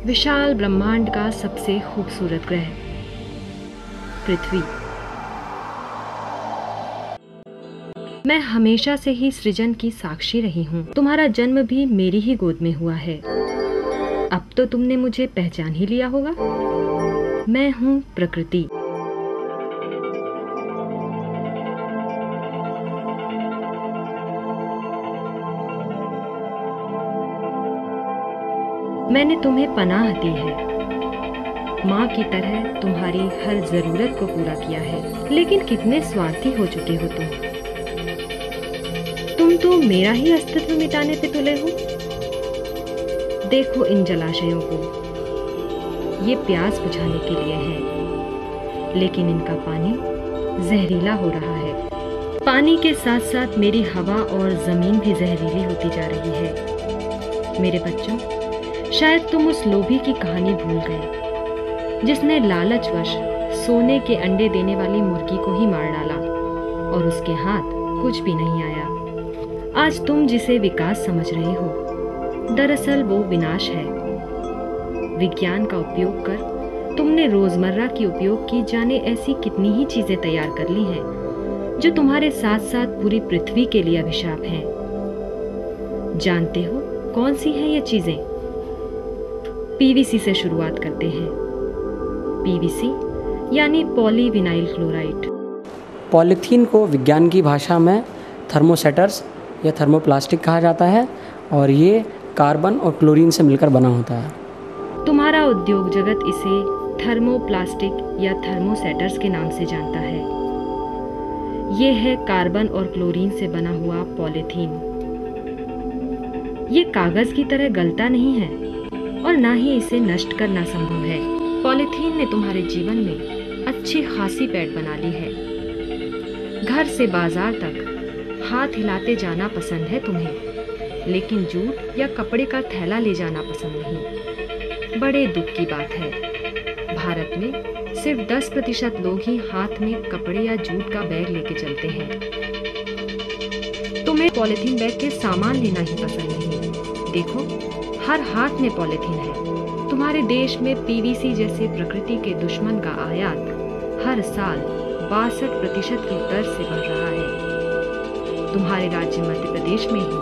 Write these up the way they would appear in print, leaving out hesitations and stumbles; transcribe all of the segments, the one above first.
विशाल ब्रह्मांड का सबसे खूबसूरत ग्रह पृथ्वी। मैं हमेशा से ही सृजन की साक्षी रही हूँ। तुम्हारा जन्म भी मेरी ही गोद में हुआ है। अब तो तुमने मुझे पहचान ही लिया होगा। मैं हूँ प्रकृति। मैंने तुम्हें पनाह दी है। माँ की तरह तुम्हारी हर जरूरत को पूरा किया है। लेकिन कितने स्वार्थी हो चुके हो तुम तो मेरा ही अस्तित्व मिटाने पे तुले हो। देखो इन जलाशयों को, ये प्यास बुझाने के लिए है, लेकिन इनका पानी जहरीला हो रहा है। पानी के साथ साथ मेरी हवा और जमीन भी जहरीली होती जा रही है। मेरे बच्चों, शायद तुम उस लोभी की कहानी भूल गए जिसने लालचवश सोने के अंडे देने वाली मुर्गी को ही मार डाला और उसके हाथ कुछ भी नहीं आया। आज तुम जिसे विकास समझ रहे हो, दरअसल वो विनाश है। विज्ञान का उपयोग कर तुमने रोजमर्रा की उपयोग की जाने ऐसी कितनी ही चीजें तैयार कर ली हैं जो तुम्हारे साथ साथ पूरी पृथ्वी के लिए अभिशाप हैं। जानते हो कौन सी हैं ये चीजें? पीवीसी से शुरुआत करते हैं। पीवीसी यानी पॉलीविनाइल क्लोराइड। पॉलीथीन को विज्ञान की भाषा में थर्मोसेटर्स या थर्मोप्लास्टिक कहा जाता है और ये कार्बन और क्लोरीन से मिलकर बना होता है। तुम्हारा उद्योग जगत इसे थर्मोप्लास्टिक या थर्मोसेटर्स के नाम से जानता है। ये है कार्बन और क्लोरीन से बना हुआ पॉलीथीन। ये कागज की तरह गलता नहीं है और ना ही इसे नष्ट करना संभव है। पॉलीथीन ने तुम्हारे जीवन में अच्छी खासी पैठ बना ली है। घर से बाजार तक हाथ हिलाते जाना पसंद है तुम्हें, लेकिन जूट या कपड़े का थैला ले जाना पसंद नहीं। बड़े दुख की बात है, भारत में सिर्फ 10% लोग ही हाथ में कपड़े या जूट का बैग लेके चलते हैं। तुम्हें पॉलीथीन बैग के सामान लेना ही पसंद नहीं। देखो, हर हाथ में पॉलीथीन है। तुम्हारे देश में पीवीसी जैसे प्रकृति के दुश्मन का आयात हर साल 62% की दर से बढ़ रहा है। तुम्हारे राज्य मध्य प्रदेश में ही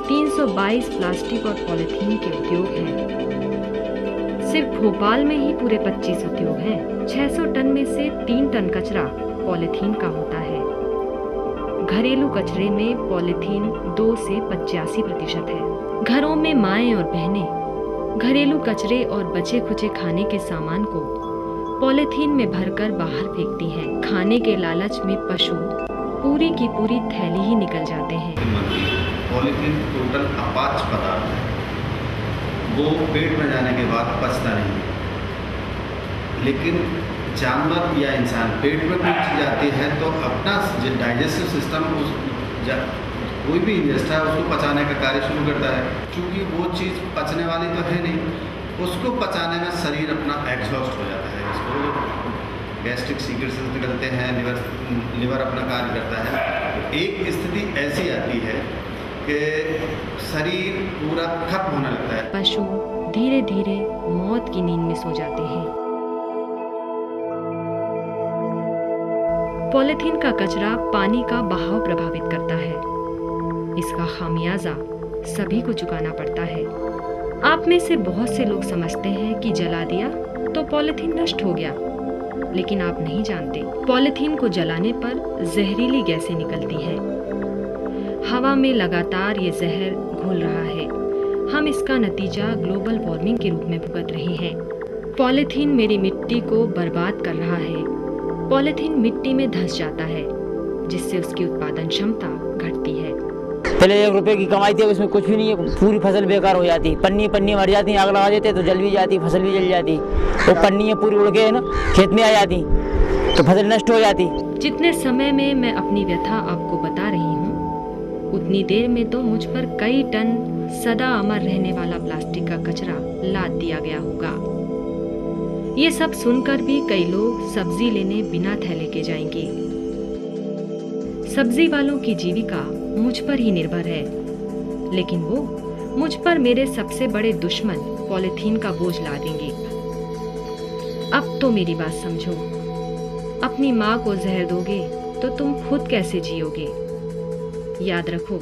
322 प्लास्टिक और पॉलीथीन के उद्योग हैं। सिर्फ भोपाल में ही पूरे 25 उद्योग हैं। 600 टन में से 3 टन कचरा पॉलीथीन का होता है। घरेलू कचरे में पॉलीथीन 2 से 85% है। घरों में माएं और बहनें घरेलू कचरे और बचे खुचे खाने के सामान को पॉलीथीन में भरकर बाहर फेंकती हैं। खाने के लालच में पशु पूरी की पूरी थैली ही निकल जाते हैं। पॉलीथीन टोटल अपाच पदार्थ है, वो पेट में जाने के बाद पचता नहीं है। लेकिन जानवर या इंसान पेट में कुछ चीज जाती है तो अपना डाइजेस्टिव सिस्टम कोई भी इंजेस्ट है उसको पचाने का कार्य शुरू करता है। क्योंकि वो चीज़ पचने वाली तो है नहीं, उसको पचाने में शरीर अपना एग्जॉस्ट हो जाता है। इसको गैस्ट्रिक सीक्रेशंस निकलते हैं, लिवर अपना कार्य करता है। एक स्थिति ऐसी आती है कि शरीर पूरा खत्म होने लगता है। पशु धीरे धीरे मौत की नींद में सो जाते हैं। पॉलीथीन का कचरा पानी का बहाव प्रभावित करता है। इसका खामियाजा सभी को चुकाना पड़ता है। आप में से बहुत से लोग समझते हैं कि जला दिया तो पॉलीथीन नष्ट हो गया, लेकिन आप नहीं जानते पॉलीथीन को जलाने पर जहरीली गैसें निकलती हैं। हवा में लगातार ये जहर घुल रहा है। हम इसका नतीजा ग्लोबल वार्मिंग के रूप में भुगत रहे हैं। पॉलीथीन मेरी मिट्टी को बर्बाद कर रहा है। पॉलीथीन मिट्टी में धंस जाता है, जिससे उसकी उत्पादन क्षमता घटती है। पहले 1 रुपए की कमाई थी, उसमें कुछ भी नहीं है। पूरी फसल बेकार हो जाती, पन्नी मर जाती, आग लगा देते तो जल भी जाती, फसल भी जल जाती। वो पन्नी पूरी उड़ के ना खेत में आ जाती तो फसल नष्ट हो जाती। जितने समय में मैं अपनी व्यथा आपको बता रही हूँ, उतनी देर में तो मुझ पर कई टन सदा अमर रहने वाला प्लास्टिक का कचरा लाद दिया गया होगा। ये सब सुनकर भी कई लोग सब्जी लेने बिना थैले के जाएंगे। सब्जी वालों की जीविका मुझ पर ही निर्भर है, लेकिन वो मुझ पर मेरे सबसे बड़े दुश्मन पॉलीथीन का बोझ ला देंगे। अब तो मेरी बात समझो। अपनी माँ को जहर दोगे तो तुम खुद कैसे जियोगे? याद रखो,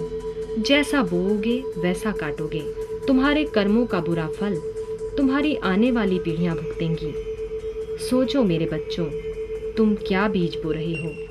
जैसा बोओगे वैसा काटोगे। तुम्हारे कर्मों का बुरा फल तुम्हारी आने वाली पीढ़ियां भुगतेंगी। सोचो मेरे बच्चों, तुम क्या बीज बो रहे हो।